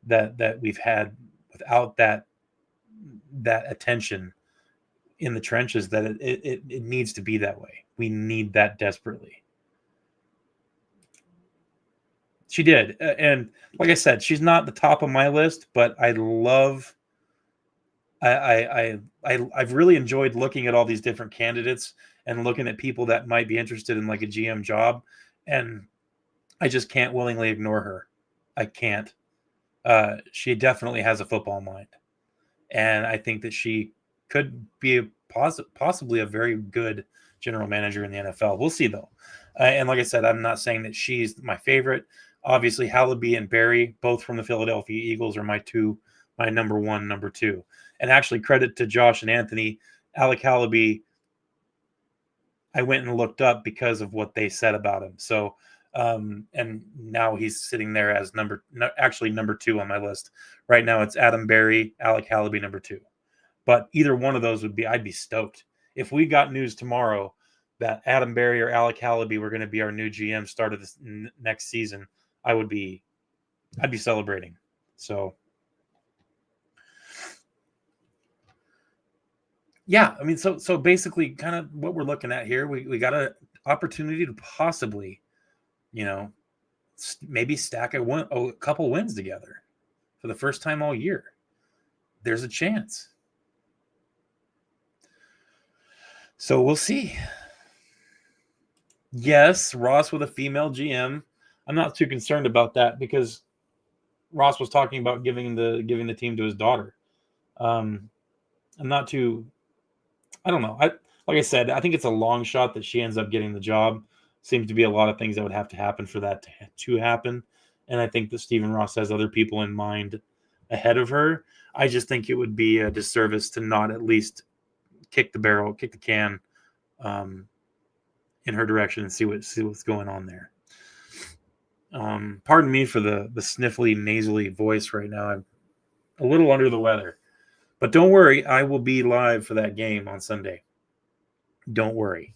that we've had without that attention in the trenches that it needs to be that way. We need that desperately. She did, and like I said, she's not the top of my list, but I've really enjoyed looking at all these different candidates and looking at people that might be interested in like a GM job, and I just can't willingly ignore her. I can't. She definitely has a football mind, and I think that she could be possibly a very good general manager in the NFL. We'll see, though. And like I said, I'm not saying that she's my favorite. Obviously, Hallaby and Barry, both from the Philadelphia Eagles, are my number one, number two. And actually, credit to Josh and Anthony. Alec Hallaby, I went and looked up because of what they said about him. So, and now he's sitting there as number two on my list. Right now, it's Adam Barry, Alec Hallaby, number two. But either one of those I'd be stoked. If we got news tomorrow that Adam Barry or Alec Hallaby were going to be our new GM start of this next season, I'd be celebrating. So, yeah, I mean, so basically, kind of what we're looking at here, we got an opportunity to possibly, maybe stack a couple wins together for the first time all year. There's a chance. So we'll see. Yes, Ross with a female GM. I'm not too concerned about that because Ross was talking about giving the team to his daughter. I'm not too. I don't know. Like I said, I think it's a long shot that she ends up getting the job. Seems to be a lot of things that would have to happen for that to happen, and I think that Stephen Ross has other people in mind ahead of her. I just think it would be a disservice to not at least kick the can in her direction and see what's going on there. Pardon me for the sniffly, nasally voice right now. I'm a little under the weather. But don't worry, I will be live for that game on Sunday. Don't worry.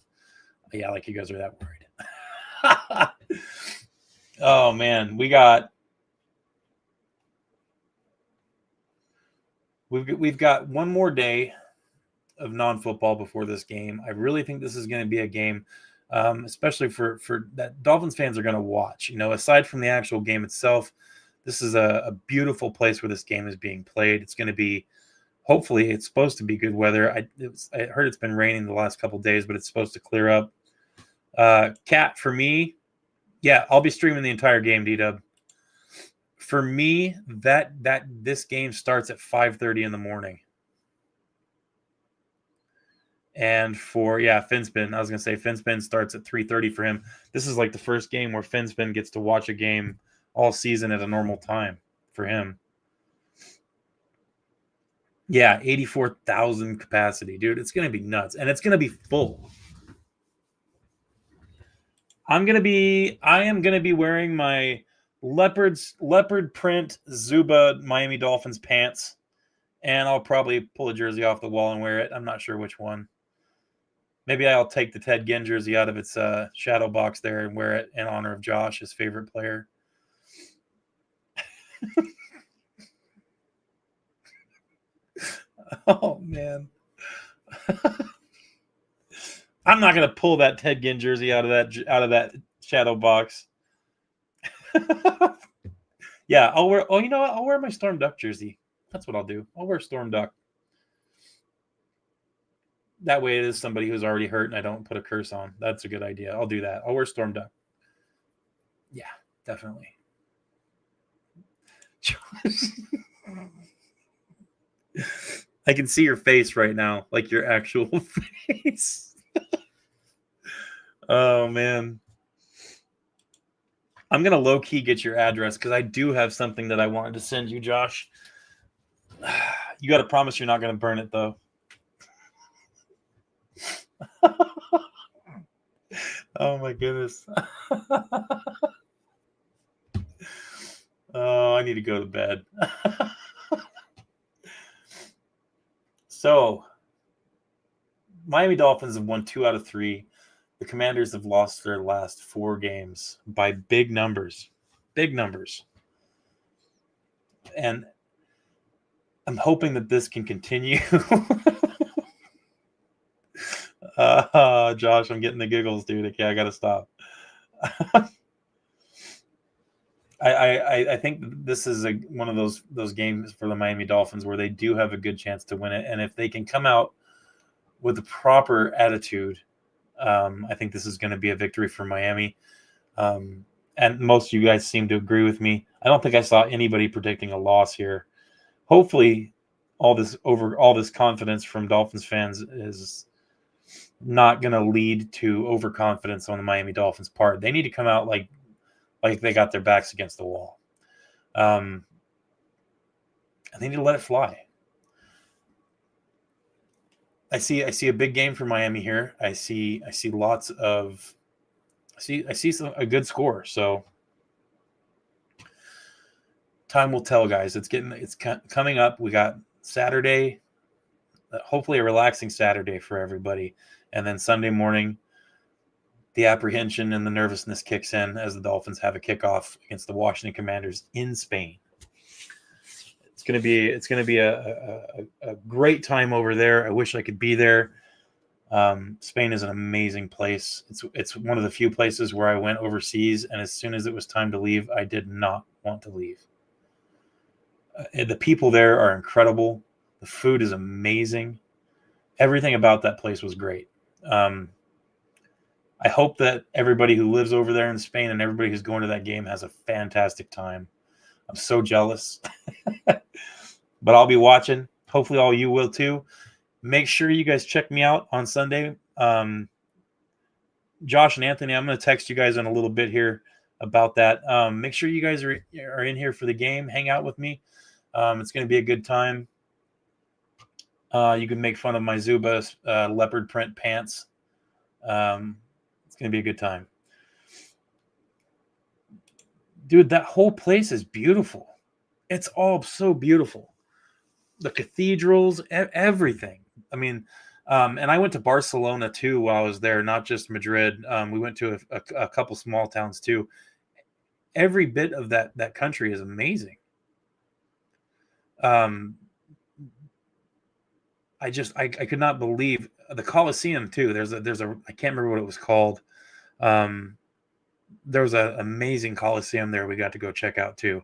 Yeah, like you guys are that worried. Oh, man. We've got one more day of non-football before this game. I really think this is going to be a game, especially for that Dolphins fans are going to watch. Aside from the actual game itself, this is a beautiful place where this game is being played. It's going to be, hopefully, it's supposed to be good weather. I heard it's been raining the last couple of days, but it's supposed to clear up. Cat, for me, yeah, I'll be streaming the entire game, D-Dub. For me, that this game starts at 5:30 in the morning. And for Finspin, I was gonna say Finspin starts at 3:30 for him. This is like the first game where Finspin gets to watch a game all season at a normal time for him. Yeah, 84,000 capacity, dude. It's gonna be nuts, and it's gonna be full. I am gonna be wearing my leopard print Zuba Miami Dolphins pants, and I'll probably pull a jersey off the wall and wear it. I'm not sure which one. Maybe I'll take the Ted Ginn jersey out of its shadow box there and wear it in honor of Josh, his favorite player. Oh, man. I'm not going to pull that Ted Ginn jersey out of that shadow box. Yeah, I'll wear. Oh, you know what? I'll wear my Storm Duck jersey. That's what I'll do. I'll wear Storm Duck. That way it is somebody who's already hurt and I don't put a curse on. That's a good idea. I'll do that. I'll wear Storm Duck. Yeah, definitely. I can see your face right now, like your actual face. Oh, man. I'm going to low-key get your address because I do have something that I wanted to send you, Josh. You got to promise you're not going to burn it, though. Oh, my goodness. Oh, I need to go to bed. So, Miami Dolphins have won 2 out of 3. The Commanders have lost their last 4 games by big numbers. Big numbers. And I'm hoping that this can continue. Josh, I'm getting the giggles, dude. Okay, I got to stop. I think this is one of those games for the Miami Dolphins where they do have a good chance to win it. And if they can come out with the proper attitude, I think this is going to be a victory for Miami. And most of you guys seem to agree with me. I don't think I saw anybody predicting a loss here. Hopefully, all this confidence from Dolphins fans is not going to lead to overconfidence on the Miami Dolphins' part. They need to come out like like they got their backs against the wall. And they need to let it fly. I see a big game for Miami here. I see a good score. So time will tell, guys. It's coming up. We got Saturday, hopefully a relaxing Saturday for everybody, and then Sunday morning, the apprehension and the nervousness kicks in as the Dolphins have a kickoff against the Washington Commanders in Spain. It's going to be a great time over there. I wish I could be there. Spain is an amazing place. It's one of the few places where I went overseas, and as soon as it was time to leave, I did not want to leave. The people there are incredible. The food is amazing. Everything about that place was great. I hope that everybody who lives over there in Spain and everybody who's going to that game has a fantastic time. I'm so jealous. But I'll be watching. Hopefully all you will too. Make sure you guys check me out on Sunday. Josh and Anthony, I'm going to text you guys in a little bit here about that. Make sure you guys are in here for the game. Hang out with me. It's going to be a good time. You can make fun of my Zuba leopard print pants. It's going to be a good time. Dude, that whole place is beautiful. It's all so beautiful. The cathedrals, everything. I mean, and I went to Barcelona too while I was there, not just Madrid. We went to a couple small towns too. Every bit of that country is amazing. I could not believe the Colosseum too. There's a I can't remember what it was called. There was an amazing Colosseum there we got to go check out too.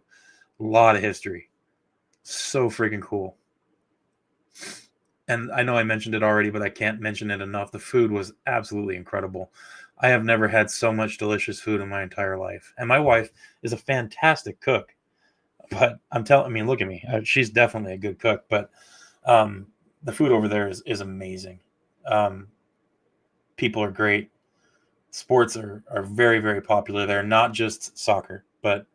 A lot of history. So freaking cool. And I know I mentioned it already, but I can't mention it enough. The food was absolutely incredible. I have never had so much delicious food in my entire life. And my wife is a fantastic cook. But look at me. She's definitely a good cook. But the food over there is amazing. People are great. Sports are very, very popular there. Not just soccer, but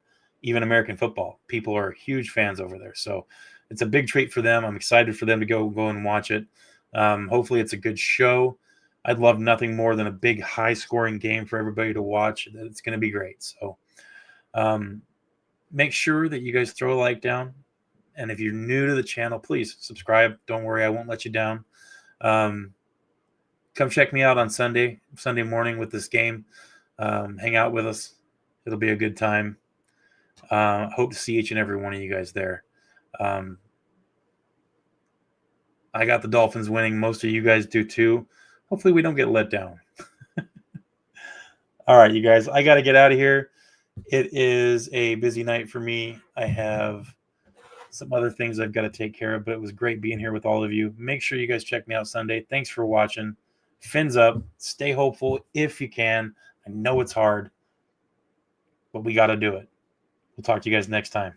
even American football. People are huge fans over there. So it's a big treat for them. I'm excited for them to go and watch it. Hopefully it's a good show. I'd love nothing more than a big high-scoring game for everybody to watch. It's going to be great. So make sure that you guys throw a like down. And if you're new to the channel, please subscribe. Don't worry, I won't let you down. Come check me out on Sunday morning with this game. Hang out with us. It'll be a good time. Hope to see each and every one of you guys there. I got the Dolphins winning. Most of you guys do too. Hopefully we don't get let down. All right, you guys, I got to get out of here. It is a busy night for me. I have some other things I've got to take care of, but it was great being here with all of you. Make sure you guys check me out Sunday. Thanks for watching. Fins up. Stay hopeful if you can. I know it's hard, but we got to do it. We'll talk to you guys next time.